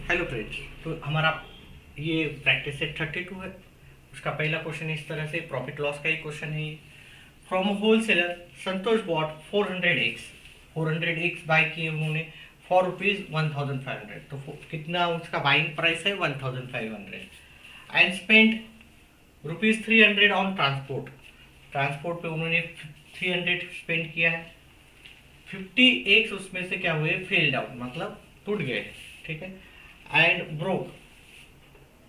Hello friends. तो हमारा ये प्रैक्टिस सेट 32 है। उसका पहला क्वेश्चन इस तरह से, प्रॉफिट लॉस का ही क्वेश्चन है ये। From wholesaler Santosh bought 400 x, 400 x buy किए उन्होंने फॉर रुपीज 1500। तो कितना उसका बाइंग प्राइस है 1500 and spent rupees 300 on transport. Transport पे उन्होंने 300 स्पेंड किया है। 50 एक्स उसमें से क्या हुए, फेल्ड आउट, मतलब टूट गए, ठीक है। And broke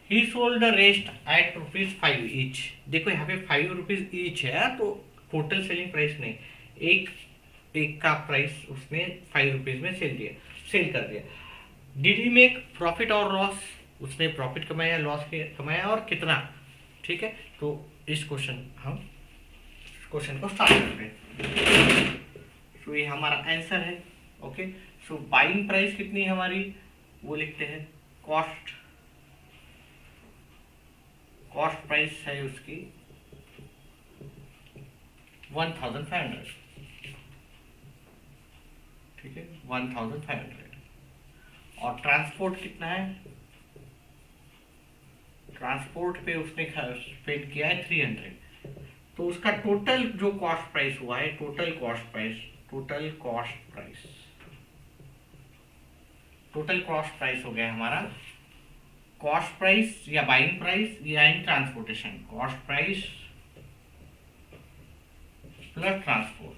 he sold the rest at rupees 5 each. देखो यहाँ पे 5 रुपीज ईच है, तो टोटल सेलिंग प्राइस नहीं, एक एक का प्राइस उसने 5 रुपीज में सेल कर दिया। डिड ही मेक प्रॉफिट और लॉस, उसने प्रॉफिट कमाया, लॉस कमाया, और कितना, ठीक है। तो इस क्वेश्चन को स्टार्ट करते हैं। तो ये हमारा आंसर है। ओके, सो बाइंग प्राइस कितनी है हमारी, वो लिखते हैं कॉस्ट प्राइस है उसकी 1500, ठीक है, 1500। और ट्रांसपोर्ट कितना है, ट्रांसपोर्ट पे उसने स्पेंड किया है 300। तो उसका टोटल जो कॉस्ट प्राइस हुआ है, टोटल कॉस्ट प्राइस हो गया हमारा, कॉस्ट प्राइस या बाइंग प्राइस या इन transportation, cost price plus transport.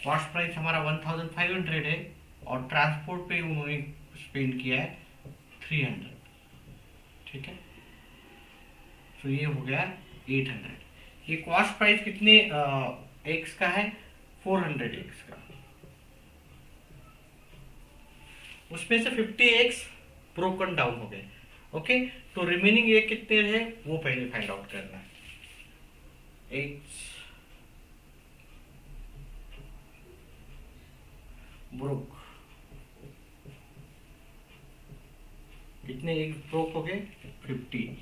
Cost price हमारा 1500 है और ट्रांसपोर्ट पे उन्होंने स्पेंड किया है 300, ठीक है। तो ये हो गया 800। ये कॉस्ट प्राइस कितने एक्स का है, 400 एक्स का। उसमें से 50 एक्स ब्रोकन डाउन हो गए। ओके, तो रिमेनिंग एक कितने रहे वो पहले फाइंड आउट करना है। एक्स ब्रोक, कितने एक्स ब्रोक हो गए, 50,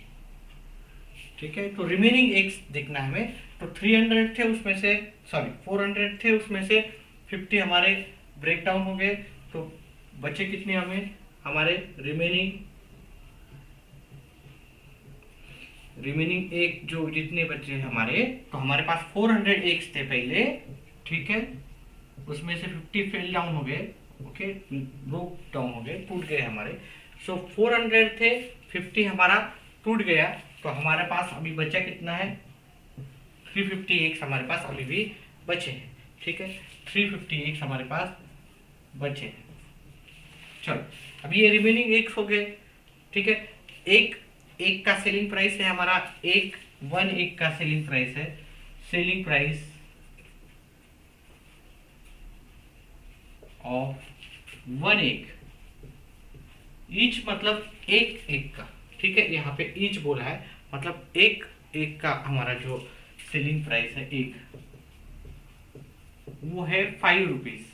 ठीक है। तो रिमेनिंग एक्स देखना है हमें। तो 300 थे उसमें से, सॉरी 400 थे उसमें से 50 हमारे ब्रेक डाउन हो गए। तो बचे कितने हमें, हमारे रिमेनिंग एक जो जितने बचे हमारे, तो हमारे पास 400 एक्स थे पहले, ठीक है। उसमें से 50 फेल डाउन हो गए, ओके, ब्रोक डाउन हो गए, टूट गए हमारे। सो 400 थे, 50 हमारा टूट गया, तो हमारे पास अभी बचा कितना है, 350 एक्स हमारे पास अभी भी बचे हैं, ठीक है। 350 एक्स हमारे पास बचे हैं। चलो, अभी ये रिमेनिंग एक्स हो गए, ठीक है। एक एक का सेलिंग प्राइस है हमारा, एक का सेलिंग प्राइस है, सेलिंग प्राइस ऑफ 1 एक, ईच मतलब एक का, ठीक है। यहाँ पे ईच बोला है, मतलब एक का हमारा जो सेलिंग प्राइस है एक, वो है 5 रुपीज।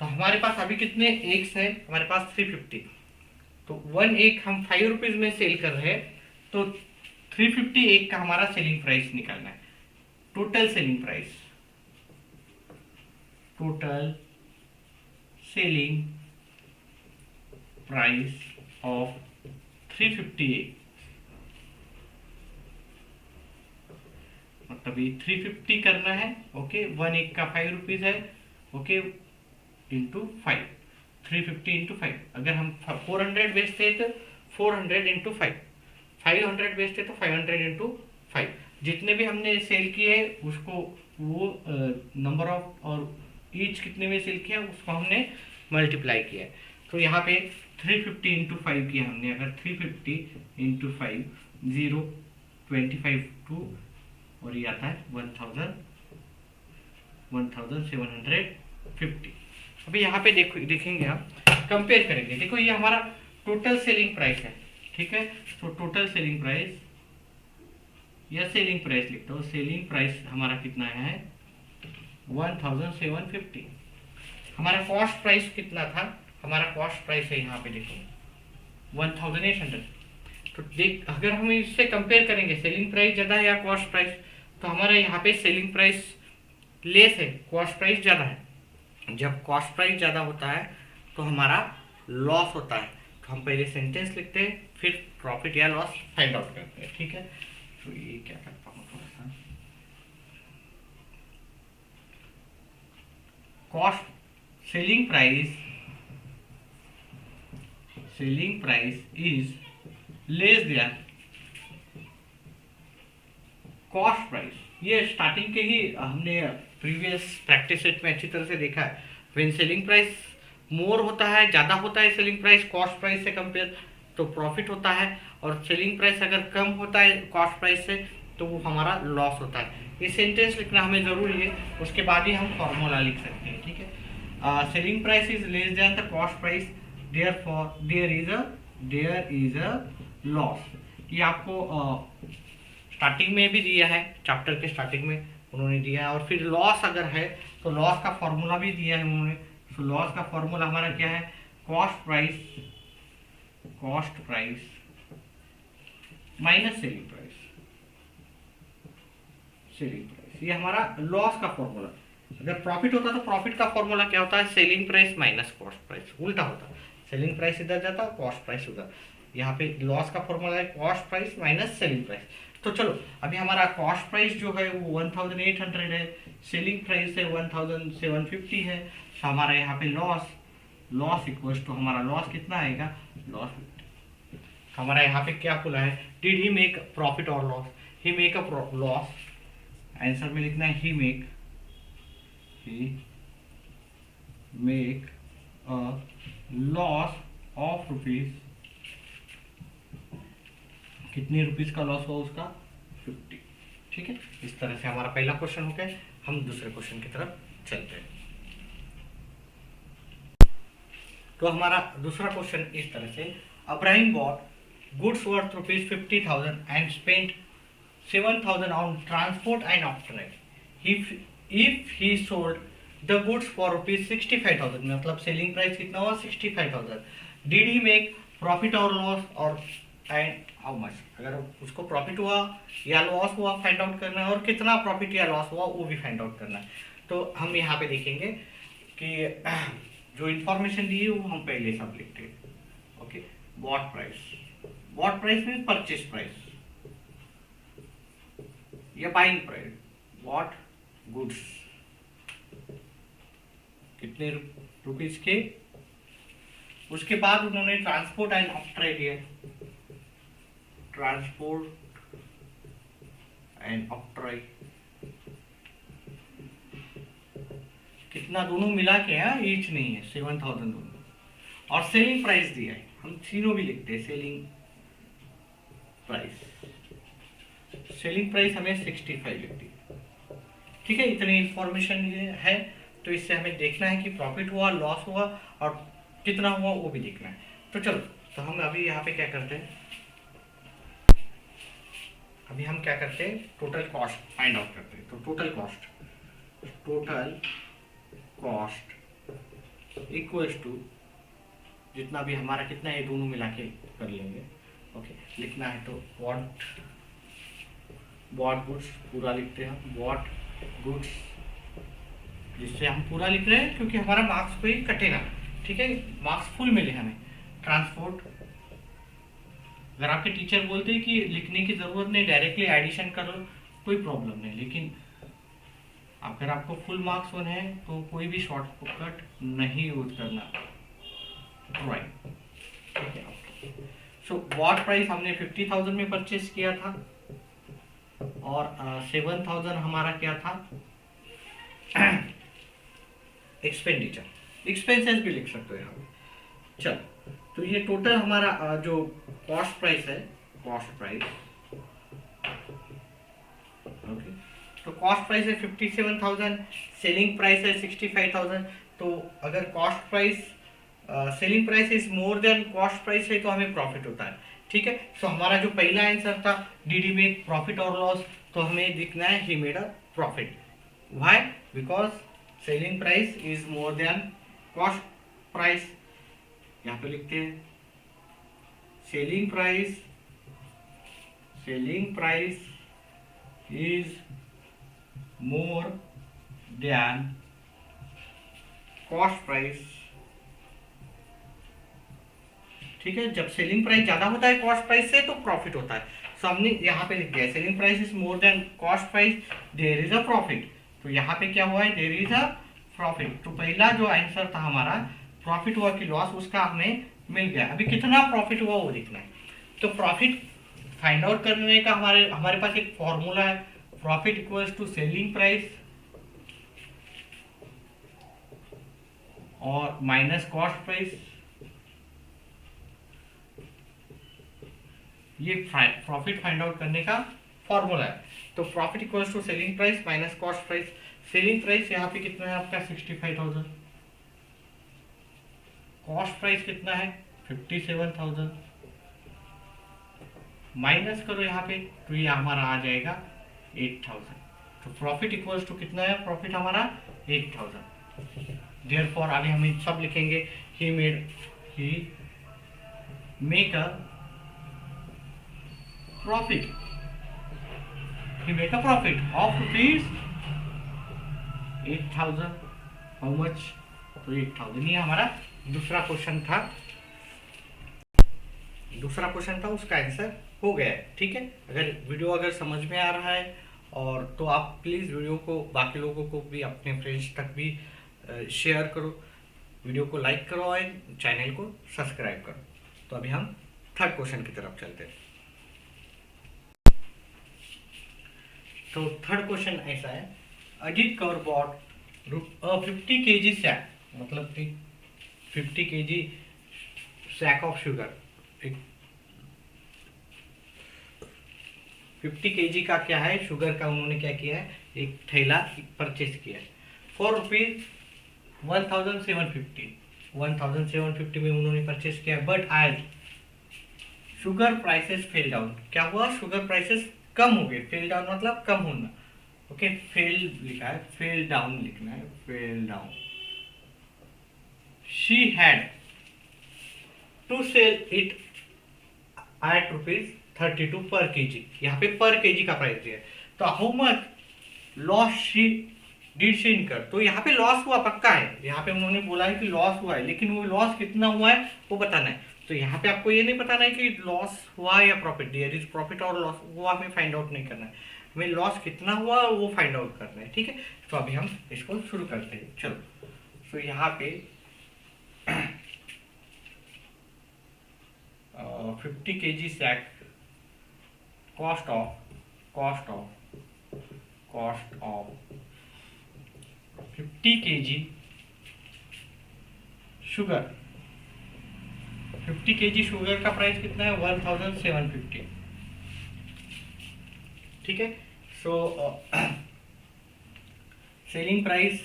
तो हमारे पास अभी कितने एक्स है, हमारे पास 350। तो 1 एक हम 5 रुपीज में सेल कर रहे हैं, तो 350 एक का हमारा सेलिंग प्राइस निकालना है। टोटल सेलिंग प्राइस ऑफ 350 मतलब ये 350 करना है, ओके। 1 एक का 5 रुपीज है, ओके, इंटू 5, 350 इंटू 5। अगर हम 400 बेचते तो 400 इंटू 5, 500 बेचते तो 500 इंटू 5। जितने भी हमने सेल किए उसको वो नंबर ऑफ और ईच कितने में सेल किया उसको हमने मल्टीप्लाई किया। तो यहाँ पे 350 इंटू 5 किया हमने, अगर 350 इंटू 5, 0, 25 2, और ये आता है 1750। अभी यहाँ पे देखेंगे हम, कंपेयर करेंगे। देखो ये हमारा टोटल सेलिंग प्राइस है, ठीक है। तो टोटल सेलिंग प्राइस या सेलिंग प्राइस लिखता हूँ, सेलिंग प्राइस हमारा कितना है 1750। हमारा कॉस्ट प्राइस कितना था, हमारा कॉस्ट प्राइस है यहाँ पे देखो 1800। तो देख, अगर हम इससे कंपेयर करेंगे सेलिंग प्राइस ज़्यादा है या कॉस्ट प्राइस, तो हमारा यहाँ पे सेलिंग प्राइस लेस है, कॉस्ट प्राइस ज़्यादा है। जब कॉस्ट प्राइस ज़्यादा होता है तो हमारा लॉस होता है। तो हम पहले सेंटेंस लिखते हैं, फिर प्रॉफिट या लॉस फाइंड आउट करते हैं, ठीक है। तो ये क्या करता हूँ थोड़ा सा, cost selling price is less then cost price. ये स्टार्टिंग के ही हमने प्रीवियस प्रैक्टिस सेट में अच्छी तरह से देखा है। व्हेन सेलिंग प्राइस मोर होता है, ज़्यादा होता है सेलिंग प्राइस कॉस्ट प्राइस से कंपेयर, तो प्रॉफिट होता है। और सेलिंग प्राइस अगर कम होता है कॉस्ट प्राइस से तो वो हमारा लॉस होता है। ये सेंटेंस लिखना हमें ज़रूरी है, उसके बाद ही हम फॉर्मूला लिख सकते हैं, ठीक है। Selling price is less than the cost price, there is a loss. ये आपको स्टार्टिंग में भी दिया है, चैप्टर के स्टार्टिंग में उन्होंने दिया है। और फिर लॉस अगर है तो लॉस का फॉर्मूला भी दिया है उन्होंने। तो लॉस का फॉर्मूला हमारा क्या है, cost price minus selling price, ये हमारा लॉस का फॉर्मूला। अगर प्रॉफिट होता तो प्रॉफिट का फॉर्मूला क्या होता है, selling price minus cost price, उल्टा होता। सेलिंग प्राइस इधर जाता, कॉस्ट प्राइस उधर। यहाँ पे लॉस का फॉर्मूला है cost price minus selling price. तो चलो अभी हमारा कॉस्ट प्राइस जो है वो 1800 है, सेलिंग प्राइस है 1750 है। तो हमारा यहाँ पे लॉस इक्वल्स टू हमारा लॉस कितना आएगा, लॉस। हमारा यहाँ पे क्या खुला है, डिड ही मेक प्रॉफिट और loss, he make a loss. Answer में लिखना है he make a loss of rupees, कितने रुपीज का लॉस हुआ उसका, 50, ठीक है। इस तरह से हमारा पहला क्वेश्चन हो गया। हम दूसरे क्वेश्चन की तरफ चलते हैं। तो हमारा दूसरा क्वेश्चन इस तरह से, Abraham bought goods worth rupees 50,000 and spent 7,000 on transport and afternight. If he sold the goods for rupees 65,000, मतलब सेलिंग प्राइस कितना हुआ 65,000, did he make प्रॉफिट और लॉस, और एंड हाउ मच। अगर उसको प्रॉफिट हुआ या लॉस हुआ फाइंड आउट करना है, और कितना प्रॉफिट या लॉस हुआ वो भी फाइंड आउट करना है। तो हम यहाँ पे देखेंगे कि जो इंफॉर्मेशन दी है वो हम पहले सब लिखते हैं, okay. Bought price means purchase price या बाइंग प्राइस, बॉट गुड्स कितने रुपीज के। उसके बाद उन्होंने ट्रांसपोर्ट एंड ऑफ्ट्राई दिया, ट्रांसपोर्ट एंड ऑफ्ट्राई कितना, दोनों मिला के है, ईच नहीं है, 7,000 दोनों। और सेलिंग प्राइस दिया है, हम तीनों भी लिखते हैं, सेलिंग प्राइस हमें 65 लिखती है, ठीक है। इतनी इंफॉर्मेशन है, तो इससे हमें देखना है कि प्रॉफिट हुआ लॉस हुआ और कितना हुआ वो भी देखना है। तो चलो, तो हम अभी यहाँ पे क्या करते हैं, अभी हम क्या करते हैं, टोटल कॉस्ट फाइंड आउट करते हैं। तो टोटल कॉस्ट इक्वल्स टू जितना भी हमारा कितना है दोनों मिला के कर लेंगे, ओके। लिखना है तो बॉट गुड्स पूरा लिखते हैं, बॉट गुड्स, जिससे हम पूरा लिख रहे हैं क्योंकि हमारा मार्क्स कोई कटे ना, ठीक है, मार्क्स फुल मिले हमें। ट्रांसपोर्ट, अगर आपके टीचर बोलते हैं कि लिखने की जरूरत नहीं, डायरेक्टली एडिशन कर लो, कोई प्रॉब्लम नहीं, लेकिन अगर आपको फुल मार्क्स होने हैं तो कोई भी शॉर्टकट नहीं यूज करना, राइट, ठीक है। सो बॉट प्राइस हमने 50,000 में परचेज किया था, और 7,000 हमारा क्या था, एक्सपेंसेस भी लिख सकते हो यहाँ पे। चलो, तो ये टोटल हमारा जो कॉस्ट प्राइस है, ओके। तो कॉस्ट प्राइस है 57,000, सेलिंग प्राइस है 65,000। तो अगर cost price selling price is more than cost price है तो हमें प्रॉफिट होता है, ठीक है। सो हमारा जो पहला आंसर था डिड ही मेक प्रॉफिट और लॉस, तो हमें दिखना है he made a profit. Why, because selling price is more than cost price. यहाँ पे लिखते हैं selling price is more than cost price, ठीक है। जब सेलिंग प्राइस ज्यादा होता है कॉस्ट प्राइस से तो प्रॉफिट होता है। सो हमने यहाँ पे लिख दिया selling price is more than cost price, there is a profit. तो यहाँ पे क्या हुआ है, देयर इज अ प्रॉफिट। तो पहला जो आंसर था हमारा प्रॉफिट हुआ कि लॉस, उसका हमें मिल गया। अभी कितना प्रॉफिट हुआ वो देखना है। तो प्रॉफिट फाइंड आउट करने का हमारे हमारे पास एक फॉर्मूला है, profit equals to selling price और माइनस कॉस्ट प्राइस। ये प्रॉफिट फाइंड आउट करने का फॉर्मूला है। तो profit equals to selling price minus cost price. Selling price यहाँ पे कितना है आपका 65,000, कॉस्ट प्राइस कितना है 57,000, माइनस करो यहाँ पे तो ये हमारा आ जाएगा 8,000। तो प्रॉफिट इक्वल्स टू कितना है, प्रॉफिट हमारा 8,000। देयरफॉर आगे हम सब लिखेंगे he make a profit, he make a profit of rupees 8,000। How much, तो 8,000। ये हमारा दूसरा क्वेश्चन था, उसका आंसर हो गया है, ठीक है। अगर वीडियो अगर समझ में आ रहा है और तो आप प्लीज़ वीडियो को बाकी लोगों को भी, अपने फ्रेंड्स तक भी शेयर करो, वीडियो को लाइक करो और चैनल को सब्सक्राइब करो। तो अभी हम थर्ड क्वेश्चन की तरफ चलते हैं। तो थर्ड क्वेश्चन ऐसा है, Ajit Kaur bought 50 kg sack, मतलब 50 kg sack of sugar, 50 kg का क्या है शुगर का उन्होंने क्या किया है, एक थैला परचेज किया है फॉर रुपीज 1750 में उन्होंने परचेज किया। बट आज शुगर प्राइसेस फेल डाउन, क्या हुआ, शुगर प्राइसेस कम हो गए। फेल डाउन मतलब कम होना, ओके। फेल लिखा है, फेल डाउन लिखना है, फेल डाउन। She had to sell it at ₹32 per KG. यहाँ पे पर केजी का प्राइस दिया है। तो how much loss she did she इनकर, तो यहाँ पे लॉस हुआ पक्का है, यहाँ पे उन्होंने बोला है कि लॉस हुआ है, लेकिन वो लॉस कितना हुआ है वो बताना है। तो यहाँ पे आपको ये नहीं बताना है कि लॉस हुआ या प्रॉफिट, देयर इज प्रॉफिट और लॉस, वो हमें फाइंड आउट नहीं करना है, हमें लॉस कितना हुआ वो फाइंड आउट करना है, ठीक है। तो अभी हम इसको शुरू करते हैं, चलो। तो यहाँ पे 50 kg sack, cost of 50 kg sugar, 50 kg sugar का प्राइस कितना है 1750, ठीक है। So selling price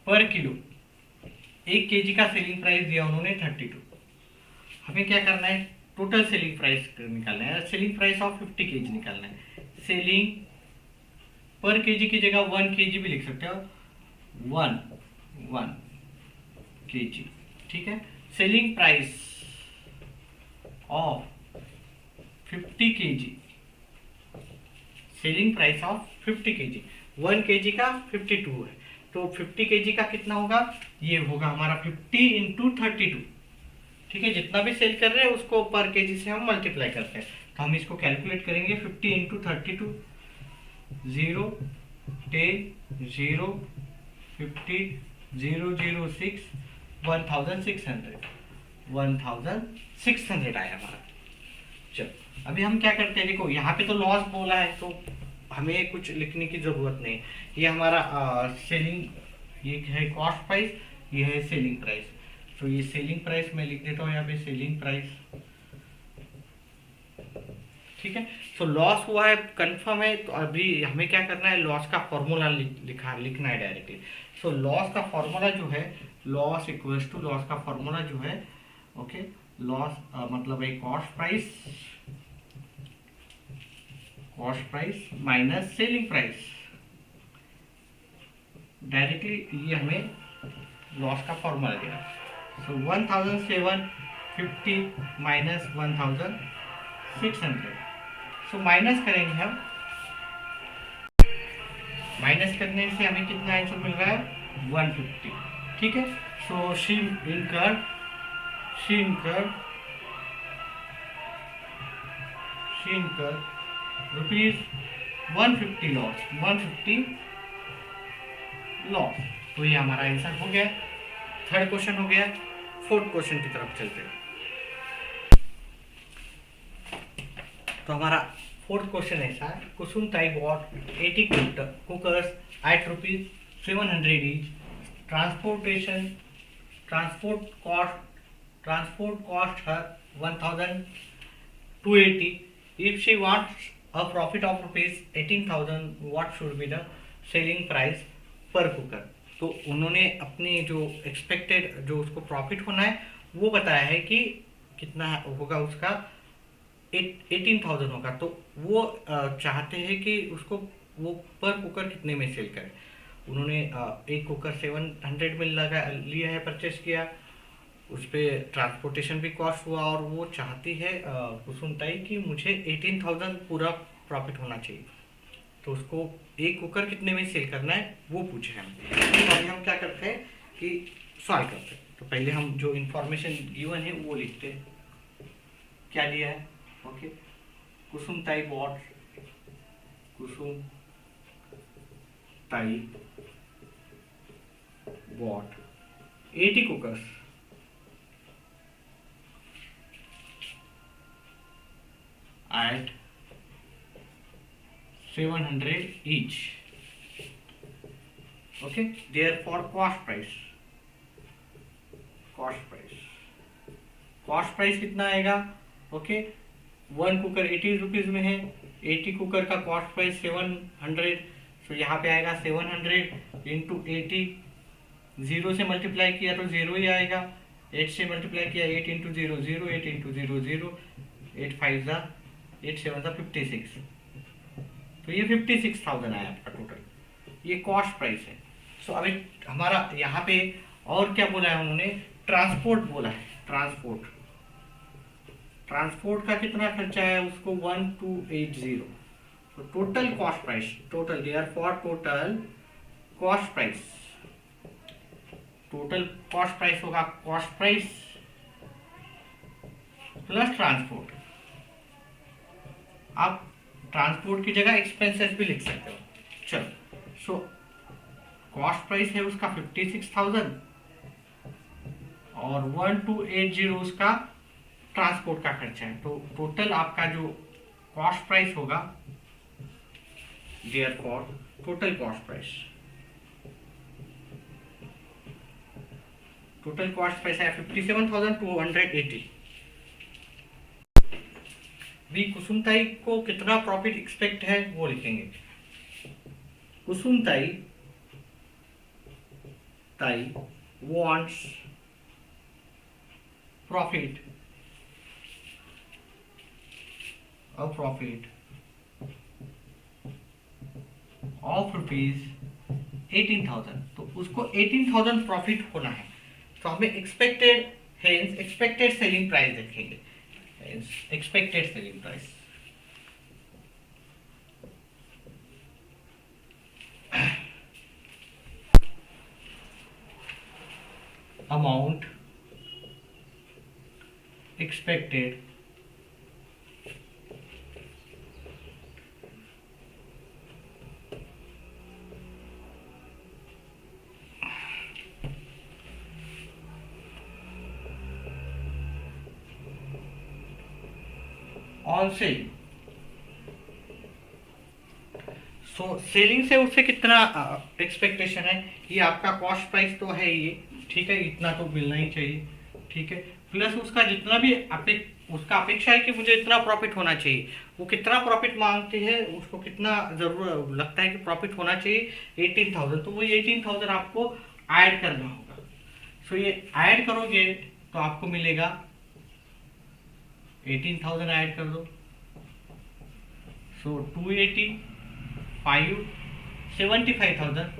per kilo, 1 kg का सेलिंग प्राइस दिया उन्होंने 32। हमें क्या करना है, टोटल सेलिंग प्राइस निकालना है, सेलिंग प्राइस ऑफ 50 kg निकालना है। सेलिंग पर केजी की जगह 1 kg भी लिख सकते हो, 1 kg, ठीक है। Selling price of 50 kg, selling price of 50 kg, 1 kg का 52 है, तो 50 kg का कितना होगा, ये होगा हमारा 50 इंटू 32, ठीक है। जितना भी सेल कर रहे हैं उसको पर केजी से हम मल्टीप्लाई करते हैं। तो हम इसको कैलकुलेट करेंगे, 50 इंटू 32, 0 10 0 50 006 1600 आया हमारा। चलो अभी हम क्या करते हैं, देखो यहाँ पे तो लॉस बोला है तो हमें कुछ लिखने की जरूरत नहीं। ये हमारा सेलिंग, ये है कॉस्ट प्राइस, ये है सेलिंग प्राइस। तो ये सेलिंग प्राइस मैं लिख देता हूँ यहाँ पे, सेलिंग प्राइस, ठीक है। तो लॉस हुआ है कंफर्म है, तो अभी हमें क्या करना है, लॉस का फॉर्मूला लिखना है डायरेक्टली। सो लॉस का फॉर्मूला जो है, लॉस इक्वल्स टू, लॉस का फॉर्मूला जो है, ओके, लॉस मतलब है cost price minus selling price. Directly ये हमें लॉस का फॉर्मूला दिया। सो 1750 माइनस 1600, सो माइनस करेंगे हम माइनस करने से हमें कितना आंसर मिल रहा है 150, ठीक है। सो शी इनकर रुपीज 150 लॉस। तो ये हमारा आंसर हो गया, थर्ड क्वेश्चन हो गया। फोर्थ क्वेश्चन की तरफ चलते हैं। तो हमारा फोर्थ क्वेश्चन ऐसा है, Kusum Tai bought 80 cookers at rupees 700 each, transport cost her 1280. If she wants a profit of rupees 18,000, what should be the selling price per cooker? तो उन्होंने अपनी जो एक्सपेक्टेड जो उसको प्रॉफिट होना है वो बताया है कि कितना होगा उसका 18,000 होगा। तो वो चाहते हैं कि उसको वो पर कुकर कितने में सेल करें। उन्होंने एक कुकर 700 में लिया है, परचेस किया, उस पर ट्रांसपोर्टेशन भी कॉस्ट हुआ, और वो चाहती है कुसुम ताई कि मुझे 18,000 पूरा प्रॉफिट होना चाहिए। तो उसको एक कुकर कितने में सेल करना है वो पूछे हम। तो अभी हम क्या करते हैं कि सॉल्व करते हैं। तो पहले हम जो इंफॉर्मेशन गिवन है वो लिखते हैं। क्या दिया है, okay, Kusum Tai bought 80 cookers at 700 each. Okay, therefore cost price कितना आएगा, ओके, वन कुकर 80 रुपीज में है, 80 कुकर का कॉस्ट प्राइस 700, तो यहाँ पे आएगा 700 इंटू 80, 0 से मल्टीप्लाई किया तो 0 ही आएगा, 8 से मल्टीप्लाई किया 8 इंटू 0 0, 8 इंटू 0 0, 8 5 ज़ा 8 7 ज़ा 56, तो ये 56,000 आया आपका टोटल, ये कॉस्ट प्राइस है। सो अभी हमारा यहाँ पे और क्या बोला है उन्होंने, ट्रांसपोर्ट बोला है। ट्रांसपोर्ट का कितना खर्चा है उसको 1280, तो total cost price, total therefore total cost price होगा कॉस्ट प्राइस प्लस ट्रांसपोर्ट। आप ट्रांसपोर्ट की जगह एक्सपेंसेस भी लिख सकते हो। चलो, सो कॉस्ट प्राइस है उसका 56,000 और 1280 उसका ट्रांसपोर्ट का खर्चा है। तो टोटल आपका जो कॉस्ट प्राइस होगा, देयरफॉर टोटल कॉस्ट प्राइस है 57,280। भी कुसुम ताई को कितना प्रॉफिट एक्सपेक्ट है वो लिखेंगे। कुसुम ताई wants profit of रुपीज 18,000, तो उसको 18,000 प्रॉफिट होना है। तो हमें एक्सपेक्टेड सेलिंग प्राइस देखेंगे। Expected selling price amount expected on sale. So selling से उससे कितना एक्सपेक्टेशन है, ये आपका कॉस्ट प्राइस तो है ये, ठीक है, इतना तो मिलना ही चाहिए, ठीक है, प्लस उसका जितना भी उसका अपेक्षा है कि मुझे इतना प्रॉफिट होना चाहिए। वो कितना प्रॉफिट मांगती है, उसको कितना जरूर लगता है कि प्रॉफिट होना चाहिए 18,000, तो वो 18,000 आपको ऐड करना होगा। सो ये ऐड करोगे तो आपको मिलेगा 18,000 ऐड कर दो, सो 280 5 75,000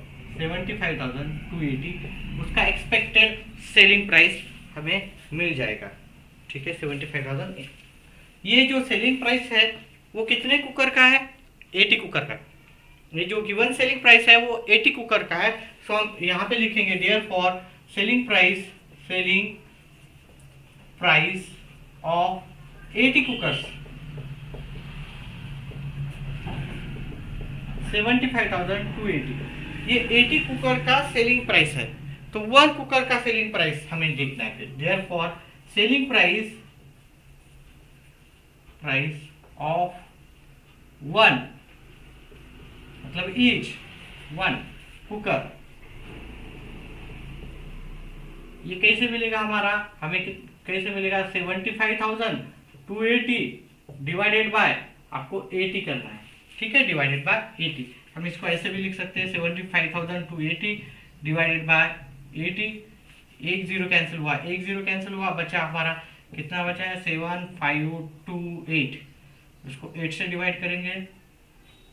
280 उसका एक्सपेक्टेड सेलिंग प्राइस हमें मिल जाएगा, ठीक है, 75,000। ये जो सेलिंग प्राइस है वो कितने कुकर का है, 80 कुकर का, ये जो गिवन सेलिंग प्राइस है वो 80 कुकर का है, सो हम यहाँ पे लिखेंगे therefore selling price of 80 cookers 75,280। ये 80 कुकर का सेलिंग प्राइस है, तो 1 कुकर का सेलिंग प्राइस हमें देखना है। फिर therefore selling price of 1 मतलब ईच 1 कुकर, ये कैसे मिलेगा हमारा, हमें कैसे मिलेगा 75,280 डिवाइडेड बाय आपको 80 करना है, ठीक है, डिवाइडेड बाय 80। हम इसको ऐसे भी लिख सकते हैं 75,280 डिवाइडेड बाय 80। एक जीरो कैंसिल हुआ, बचा हमारा कितना बचा है 7528, इसको 8 से डिवाइड करेंगे,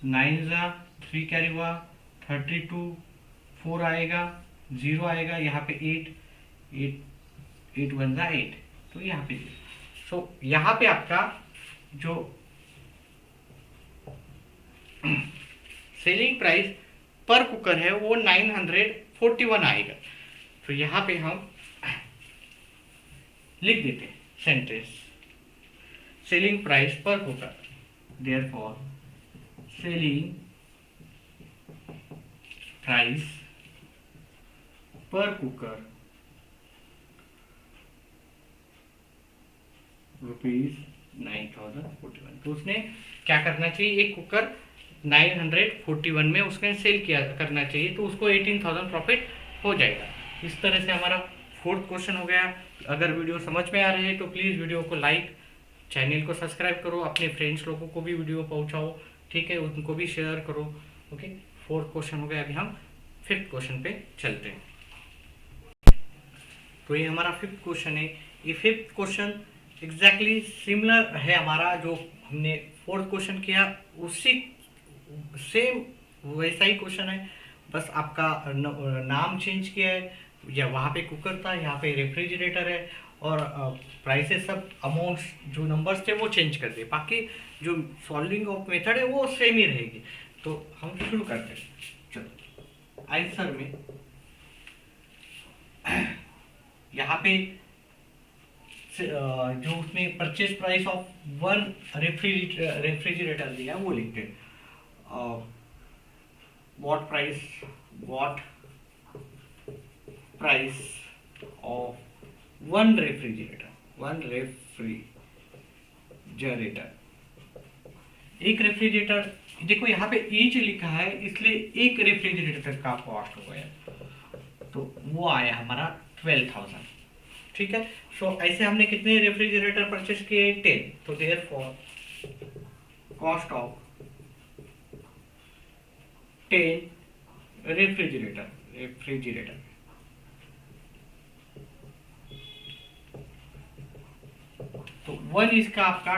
9 जा 3 कैरी हुआ 32, 4 आएगा 0 आएगा, यहाँ पे 8 1 जा 8, तो यहाँ पे सो यहाँ पे आपका जो सेलिंग प्राइस पर कुकर है वो 941 आएगा। तो यहाँ पे हम लिख देते हैं सेंटेंस सेलिंग प्राइस पर कुकर, देयरफॉर सेलिंग प्राइस पर कुकर ₹9,041। तो उसने क्या करना चाहिए, एक कुकर 941 में उसने सेल किया करना चाहिए, तो उसको 18,000 प्रॉफिट हो जाएगा। इस तरह से हमारा 4th क्वेश्चन हो गया। अगर वीडियो समझ में आ रहे हैं तो प्लीज़ वीडियो को लाइक, चैनल को सब्सक्राइब करो, अपने फ्रेंड्स लोगों को भी वीडियो पहुंचाओ, ठीक है, उनको भी शेयर करो। ओके, 4th क्वेश्चन हो गया। अभी हम 5th क्वेश्चन पे चलते हैं। तो ये हमारा 5th क्वेश्चन है। ये 5th क्वेश्चन एग्जैक्टली सिमिलर है हमारा जो हमने 4th क्वेश्चन किया, उसी सेम वैसा ही क्वेश्चन है, बस आपका नाम चेंज किया है, या वहाँ पे कुकर था, यहाँ पे रेफ्रिजरेटर है, और प्राइसेस सब अमाउंट्स जो नंबर्स थे वो चेंज कर दिए, बाकी जो सॉल्विंग ऑफ मेथड है वो सेम ही रहेगी। तो हम शुरू करते हैं। चलो आंसर में यहाँ पे जो उसने परचेज प्राइस ऑफ 1 रेफ्रिजरेटर दिया वो लिखते हैं, what price of one refrigerator, एक रेफ्रिजरेटर, देखो यहाँ पे ईच लिखा है इसलिए एक रेफ्रिजरेटर का कॉस्ट हो गया, तो वो आया हमारा 12,000, ठीक है। सो ऐसे हमने कितने रेफ्रिजरेटर परचेस किए, 10, तो देयरफॉर कॉस्ट ऑफ 10 रेफ्रिजरेटर तो 1 इसका आपका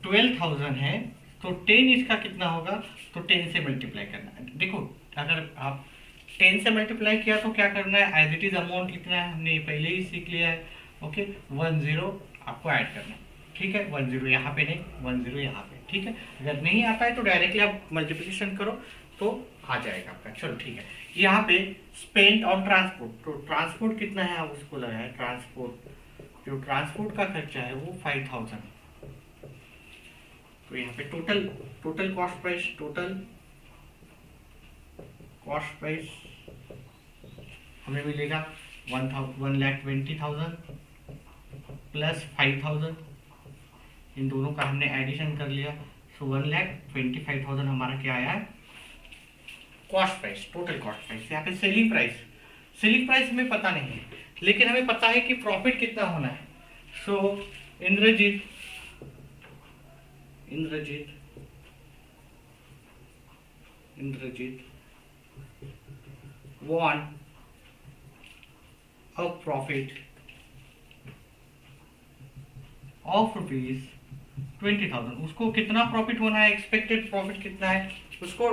12,000 है, तो 10 इसका कितना होगा, तो 10 से मल्टीप्लाई करना है। देखो अगर आप 10 से मल्टीप्लाई किया तो क्या करना है, एज इट इज अमाउंट लिखना है, हमने पहले ही सीख लिया है। ओके, 10 आपको ऐड करना है, ठीक है, 10 यहाँ पे नहीं, 10 यहाँ पे, ठीक है। अगर नहीं आता है तो डायरेक्टली आप मल्टीप्लिकेशन करो तो आ जाएगा आपका। चलो ठीक है, यहाँ पे स्पेंड ऑन ट्रांसपोर्ट, तो ट्रांसपोर्ट कितना है आप उसको लगाए, ट्रांसपोर्ट जो ट्रांसपोर्ट का खर्चा है वो 5,000, तो यहाँ पे टोटल कॉस्ट प्राइस हमें मिलेगा 1,20,000 प्लस 5,000, इन दोनों का हमने एडिशन कर लिया, सो 1,25,000 हमारा क्या आया है, cost price, total cost price. यहाँ पे सेलिंग प्राइस हमें पता नहीं है, लेकिन हमें पता है कि प्रॉफिट कितना होना है। सो Indrajit want a profit of ₹20,000। उसको कितना प्रॉफिट होना है, एक्सपेक्टेड प्रॉफिट कितना है, उसको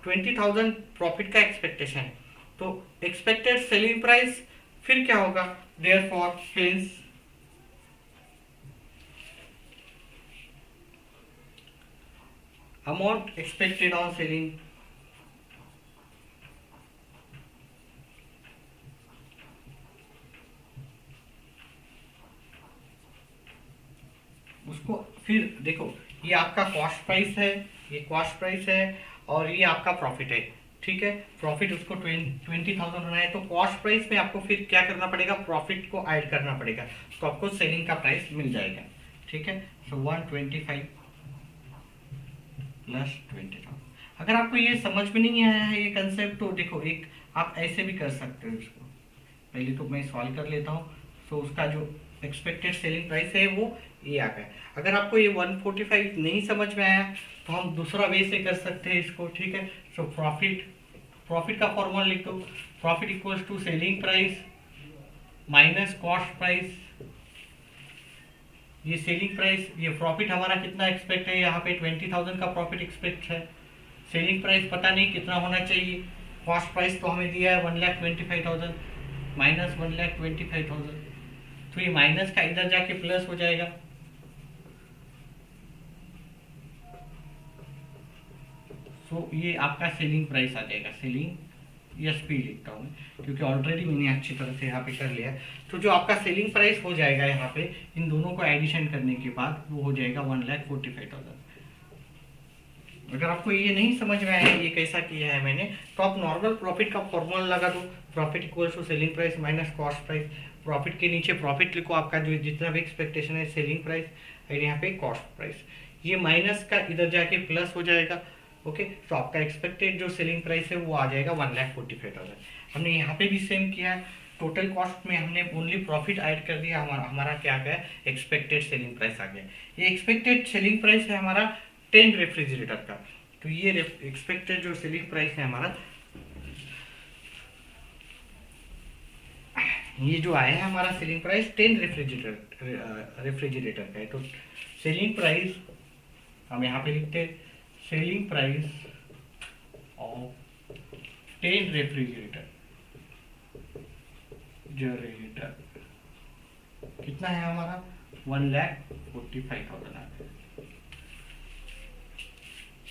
20,000 प्रॉफिट का एक्सपेक्टेशन है, तो एक्सपेक्टेड सेलिंग प्राइस फिर क्या होगा, therefore hints amount expected on selling फिर देखो ये आपका कॉस्ट प्राइस है, ये कॉस्ट प्राइस है, और ये आपका प्रॉफिट है, ठीक है। प्रॉफिट उसको 20,000 होना है, तो कॉस्ट प्राइस में आपको फिर क्या करना पड़ेगा, प्रॉफिट को ऐड करना पड़ेगा, तो आपको सेलिंग का प्राइस मिल जाएगा, ठीक है। सो 125 प्लस 20,000। अगर आपको ये समझ में नहीं आया है ये कंसेप्ट, तो देखो एक आप ऐसे भी कर सकते हो इसको। पहले तो मैं सॉल्व कर लेता हूँ। सो उसका जो एक्सपेक्टेड सेलिंग प्राइस है वो ये आ गया। अगर आपको ये 145 नहीं समझ में आया तो हम दूसरा वे से कर सकते हैं इसको, ठीक है। सो प्रॉफिट का फॉर्मूला लिख दो, profit equals to selling price minus cost price. ये सेलिंग प्राइस, ये प्रॉफिट हमारा कितना एक्सपेक्ट है, यहाँ पे 20,000 का प्रॉफिट एक्सपेक्ट है। सेलिंग प्राइस पता नहीं कितना होना चाहिए, कॉस्ट प्राइस तो हमें दिया है 1,25,000 माइनस 1,25,000, तो ये माइनस का इधर जाके प्लस हो जाएगा। सो ये आपका सेलिंग प्राइस आ जाएगा, सेलिंग एसपी लिखता हूँ मैं क्योंकि ऑलरेडी मैंने अच्छी तरह से यहाँ पे कर लिया। तो जो आपका सेलिंग प्राइस हो जाएगा यहाँ पे इन दोनों को एडिशन करने के बाद वो हो जाएगा 1,45,000। अगर आपको ये नहीं समझ में आया ये कैसा किया है मैंने, तो आप नॉर्मल प्रॉफिट का फॉर्मूला लगा दो, profit equals to selling price minus cost price. Profit के नीचे प्रॉफिट लिखो, आपका जो जितना भी एक्सपेक्टेशन है सेलिंग प्राइस, और यहाँ पे कॉस्ट प्राइस, ये माइनस का इधर जाके प्लस हो जाएगा। ओके, तो आपका एक्सपेक्टेड जो सेलिंग प्राइस है वो आ जाएगा 1,45,000। हमने यहाँ पे भी सेम किया है, टोटल कॉस्ट में हमने ओनली प्रॉफिट ऐड कर दिया, हमारा क्या आ गया, एक्सपेक्टेड सेलिंग प्राइस आ गया। ये एक्सपेक्टेड सेलिंग प्राइस है हमारा 10 रेफ्रिजरेटर का। तो ये एक्सपेक्टेड जो सेलिंग प्राइस है हमारा, ये जो आया है हमारा सेलिंग प्राइस 10 रेफ्रिजरेटर का है। तो सेलिंग प्राइस हम यहाँ पे लिखते हैं, selling price of 10 refrigerator generator कितना है हमारा, 1,45,000।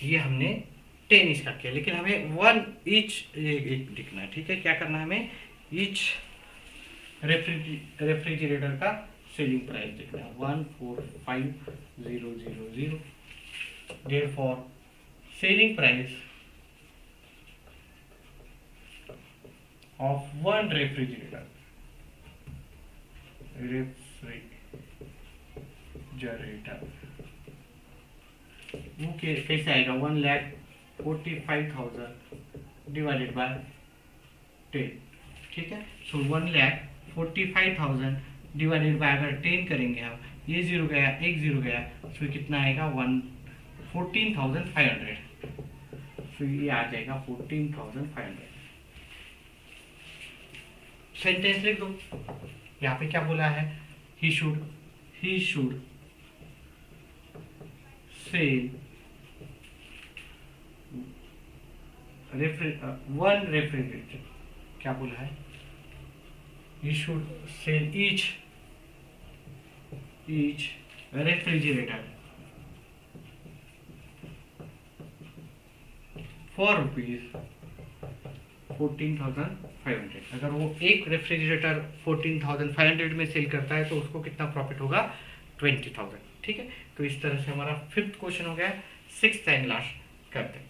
ये हमने 10 इसका किया, लेकिन हमें 1 ईच लिखना है, ठीक है। क्या करना है हमें, ईच रेफ्रिजरेटर का सेलिंग प्राइस देखना है 145,000। Therefore selling price of one refrigerator वो कैसे आएगा, 1,45,000 डिवाइडेड बाय 10, ठीक है। सो 1,45,000 डिवाइडेड बाय अगर 10 करेंगे हम, ये जीरो गया, एक जीरो गया, सो कितना आएगा 14,500। सो ये आ जाएगा 14,500। सेंटेंस लिख दो, यहाँ पे क्या बोला है, he should sell one refrigerator, क्या बोला है, he should sell each refrigerator for rupees 14,500। अगर वो एक रेफ्रिजरेटर 14,500 में सेल करता है तो उसको कितना प्रॉफिट होगा, 20,000, ठीक है। तो इस तरह से हमारा 5th क्वेश्चन हो गया। 6th एंड लास्ट करते हैं।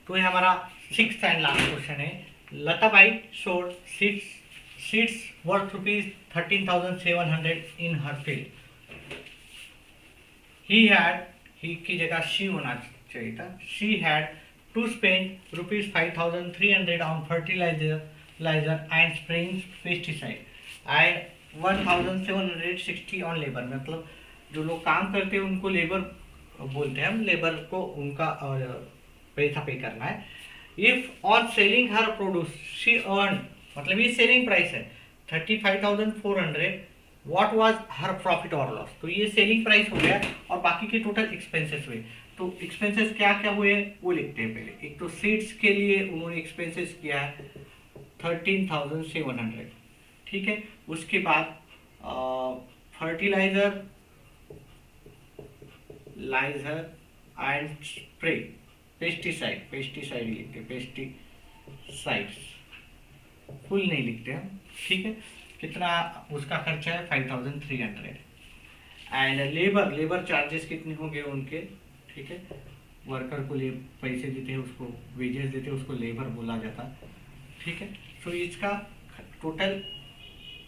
तो ये हमारा 6th एंड लास्ट क्वेश्चन है। Latabai sold seeds worth rupees 13,700 in her field. He की जगह शी होना चाहिए था। She had to spend rupees 5,300 on fertiliser and spraying pesticide and 1,760 on labour. मतलब जो लोग काम करते हैं उनको लेबर बोलते हैं हम, लेबर को उनका पैसा पे करना है। If on selling her produce she earn, मतलब ये सेलिंग प्राइस है 35,400, व्हाट वाज हर प्रॉफिट और लॉस। तो ये सेलिंग प्राइस हो गया और बाकी के टोटल एक्सपेंसेस हुए। तो एक्सपेंसेस क्या क्या हुए वो लिखते हैं पहले। एक तो सीड्स के लिए उन्होंने एक्सपेंसेस किया है 13,700, ठीक है। उसके बाद fertiliser and spray, pesticides full नहीं लिखते हम, ठीक है। कितना उसका खर्चा है 5300 एंड लेबर चार्जेस कितने होंगे उनके, ठीक है, वर्कर को पैसे देते हैं उसको वेजेस देते हैं उसको लेबर बोला जाता, ठीक है। तो इसका टोटल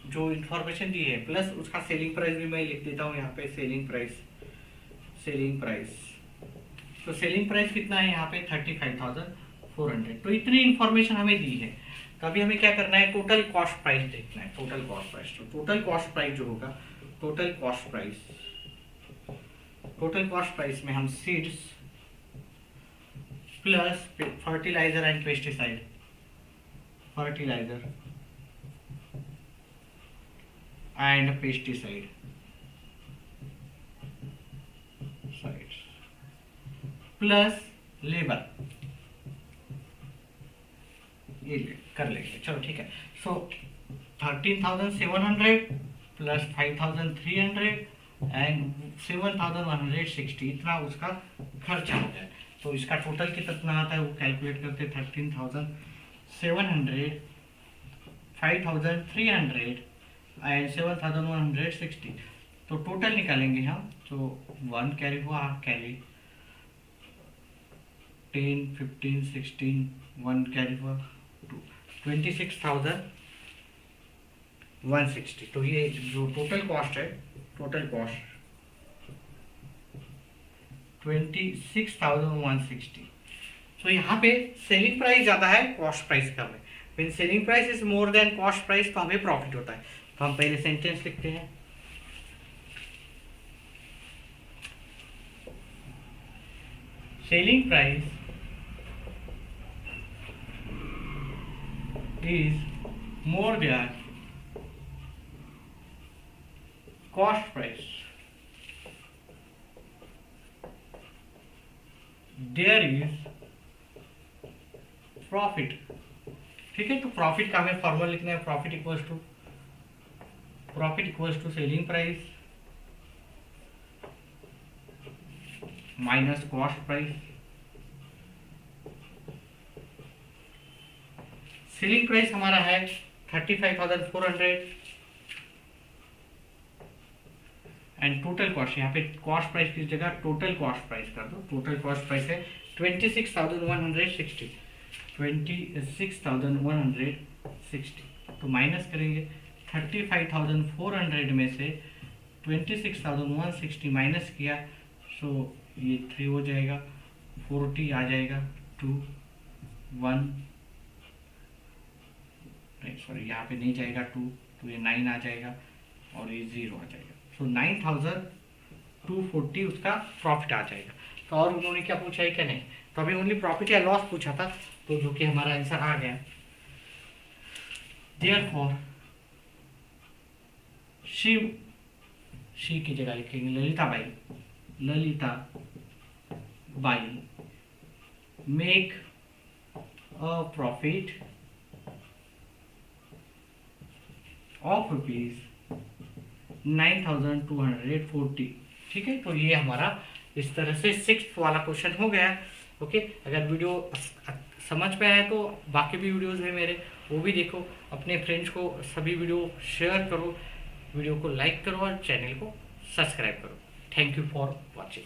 जो इंफॉर्मेशन दी है प्लस उसका सेलिंग प्राइस भी मैं लिख देता हूँ यहाँ पे, सेलिंग प्राइस तो सेलिंग प्राइस कितना है यहाँ पे 35,400। तो इतनी इंफॉर्मेशन हमें दी है, तो अभी हमें क्या करना है, टोटल कॉस्ट प्राइस देखना है, टोटल कॉस्ट प्राइस। तो टोटल कॉस्ट प्राइस जो होगा, टोटल कॉस्ट प्राइस में हम seeds plus fertiliser and pesticide, plus labour ये कर लेंगे, चलो ठीक है। सो 13,700 प्लस 5,300 एंड 7,160, इतना उसका खर्चा हो गया। तो इसका टोटल कितना आता है वो कैलकुलेट करते, 13,700 5,300 एंड 7,160। तो टोटल निकालेंगे हम, तो 1 कैरी हुआ, हाफ कैरी 10 15 16 1 कैरी हुआ 26,160। तो ये जो टोटल कॉस्ट है, 26,160। तो यहाँ पे सेलिंग प्राइस ज़्यादा है, कॉस्ट प्राइस कम है। When selling price is more than cost price तो हमें प्रॉफिट होता है। तो हम पहले सेंटेंस लिखते हैं, selling price is more than cost price, there is profit, ठीक है। तो प्रॉफिट का हमें फॉर्मूला लिखना है, profit equals to selling price minus cost price. Selling price हमारा है 35,400 एंड टोटल कॉस्ट, यहाँ पे कॉस्ट प्राइस की जगह टोटल कॉस्ट प्राइस कर दो। टोटल कॉस्ट प्राइस है 26,160, 26,160। तो माइनस करेंगे 35,400 में से 26,160 माइनस किया, सो ये 3 हो जाएगा, 40 आ जाएगा, 2 1 सॉरी यहाँ पे नहीं जाएगा 2, तो ये 9 आ जाएगा और ये 0 आ जाएगा। सो 9,240 उसका प्रॉफिट आ जाएगा। तो और उन्होंने क्या पूछा है क्या, नहीं, तो अभी ओनली प्रॉफिट या लॉस पूछा था, तो जो कि हमारा आंसर आ गया। देयरफॉर शी की जगह लिखेंगे Lalita by make a profit of ₹9,240, ठीक है। तो ये हमारा इस तरह से 6th वाला क्वेश्चन हो गया। ओके, अगर वीडियो समझ में आया तो बाकी भी वीडियोस हैं मेरे, वो भी देखो, अपने फ्रेंड्स को सभी वीडियो शेयर करो, वीडियो को लाइक करो और चैनल को सब्सक्राइब करो। Thank you for watching.